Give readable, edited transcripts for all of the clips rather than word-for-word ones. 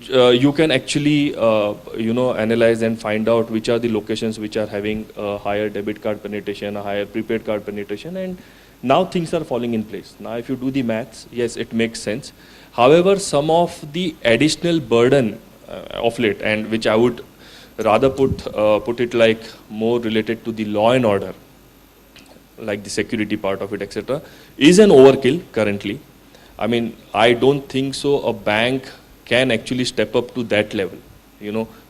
you can actually analyze and find out which are the locations which are having a higher debit card penetration, a higher prepaid card penetration, and now things are falling in place. Now if you do the maths, yes, it makes sense. However, some of the additional burden of late, and which I would rather put it like more related to the law and order, like the security part of it, etc., is an overkill currently. I mean, I don't think so a bank can actually step up to that level,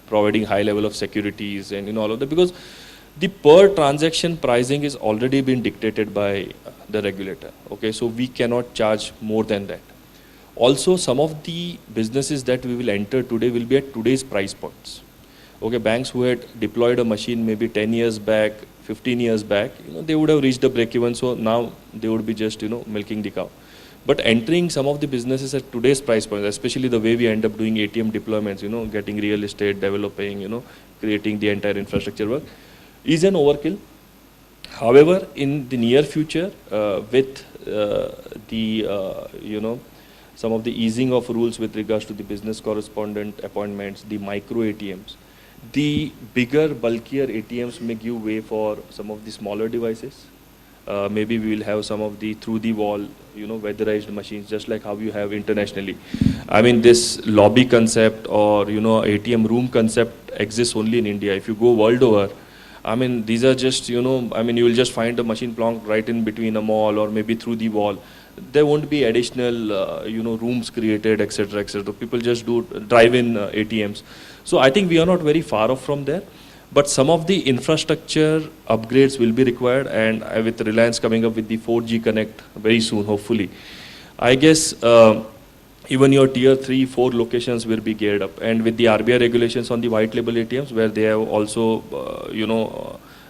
providing high level of securities and all of that, because the per transaction pricing is already been dictated by the regulator. Okay, so we cannot charge more than that. Also, some of the businesses that we will enter today will be at today's price points. Okay, banks who had deployed a machine maybe 10 years back, 15 years back, they would have reached the break even, so now they would be just, milking the cow. But entering some of the businesses at today's price points, especially the way we end up doing ATM deployments, getting real estate, developing, creating the entire infrastructure work, is an overkill. However, in the near future, with some of the easing of rules with regards to the business correspondent appointments, the micro ATMs, the bigger, bulkier ATMs may give way for some of the smaller devices. Maybe we will have some of the through the wall, weatherized machines, just like how you have internationally. I mean, this lobby concept or, ATM room concept exists only in India. If you go world over, I mean, these are just, you will just find a machine plonked right in between a mall or maybe through the wall. There won't be additional, rooms created, etc., etc. People just do drive-in ATMs. So I think we are not very far off from there. But some of the infrastructure upgrades will be required, and with Reliance coming up with the 4G Connect very soon, hopefully, I guess even your tier 3, 4 locations will be geared up. And with the RBI regulations on the white label ATMs, where they have also,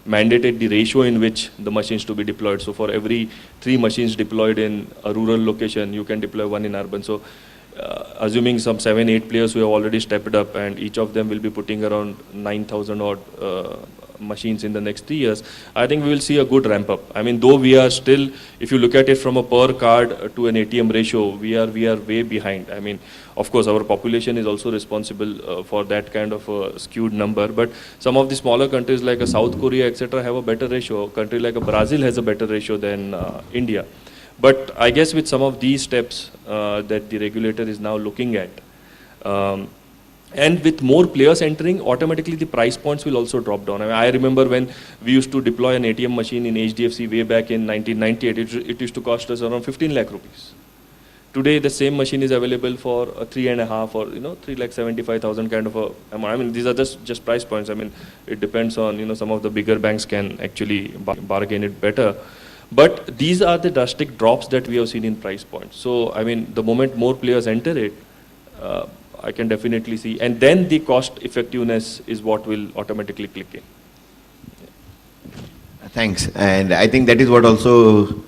mandated the ratio in which the machines to be deployed. So for every 3 machines deployed in a rural location, you can deploy 1 in urban. So assuming some 7-8 players who have already stepped up, and each of them will be putting around 9,000 odd machines in the next 3 years, I think we will see a good ramp up. I mean, though we are still, if you look at it from a per card to an ATM ratio, we are way behind. I mean, of course, our population is also responsible for that kind of a skewed number, but some of the smaller countries like South Korea, etc., have a better ratio. A country like Brazil has a better ratio than India. But I guess with some of these steps that the regulator is now looking at, and with more players entering, automatically the price points will also drop down. I mean, I remember when we used to deploy an ATM machine in HDFC way back in 1998, it used to cost us around 15 lakh rupees. Today, the same machine is available for 3.5 or 3,75,000 kind of a amount. I mean, these are just price points. I mean, it depends on some of the bigger banks can actually bargain it better. But these are the drastic drops that we have seen in price points. So, I mean, the moment more players enter it, I can definitely see. And then the cost effectiveness is what will automatically click in. Thanks. And I think that is what also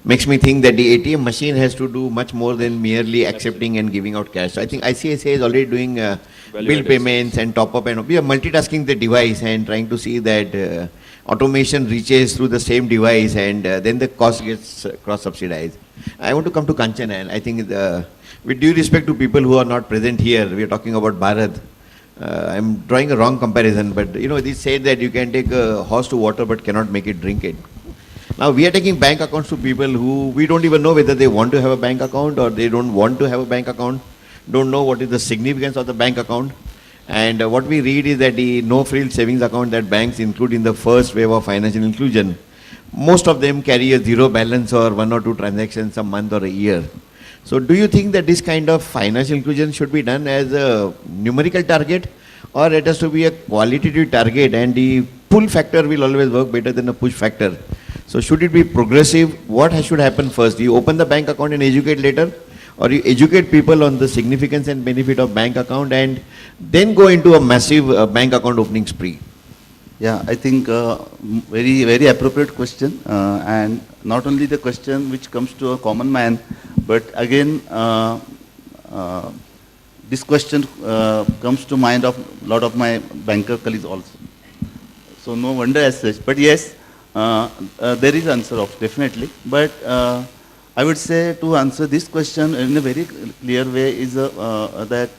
makes me think that the ATM machine has to do much more than merely accepting and giving out cash. So I think ICICI is already doing bill payments and top up, and we are multitasking the device and trying to see that automation reaches through the same device, and then the cost gets cross-subsidized. I want to come to Kanchan, and I think with due respect to people who are not present here, we are talking about Bharat. I'm drawing a wrong comparison, but they say that you can take a horse to water but cannot make it drink it. Now we are taking bank accounts to people who we don't even know whether they want to have a bank account or they don't want to have a bank account, don't know what is the significance of the bank account. And what we read is that the no-frills savings account that banks include in the first wave of financial inclusion, most of them carry a zero balance or 1 or 2 transactions a month or a year. So do you think that this kind of financial inclusion should be done as a numerical target, or it has to be a qualitative target, and the pull factor will always work better than a push factor? So should it be progressive? What should happen first? Do you open the bank account and educate later? Or you educate people on the significance and benefit of bank account and then go into a massive bank account opening spree? Yeah, I think very, very appropriate question, and not only the question which comes to a common man, but again, this question comes to mind of a lot of my banker colleagues also. So no wonder as such, but yes, there is answer of definitely, but I would say to answer this question in a very clear way is that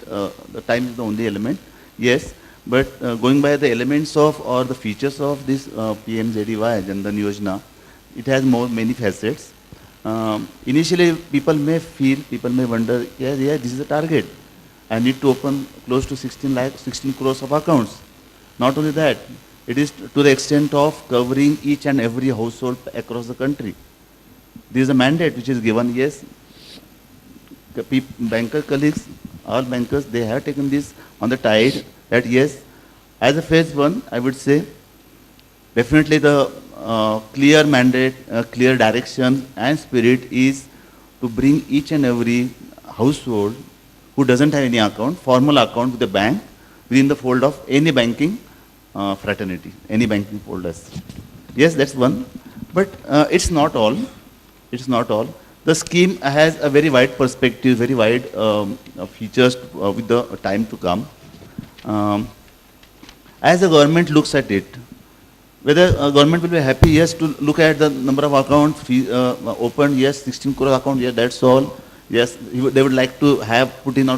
the time is the only element. Yes, but going by the elements of or the features of this PMJDY, Jan Dhan Yojana, it has many facets. Initially, people may wonder, yeah, this is the target. I need to open close to 16 crores of accounts. Not only that, it is to the extent of covering each and every household across the country. There is a mandate which is given, yes. Banker colleagues, all bankers, they have taken this on the tide that yes, as a phase one, I would say, definitely the clear mandate, clear direction and spirit is to bring each and every household who doesn't have any account, formal account with the bank, within the fold of any banking fraternity, any banking folders. Yes, that's one. But it's not all. It's not all. The scheme has a very wide perspective, very wide features with the time to come. As the government looks at it, whether government will be happy, yes, to look at the number of accounts opened, yes, 16 crore account, yes, that's all. Yes, they would like to have put in out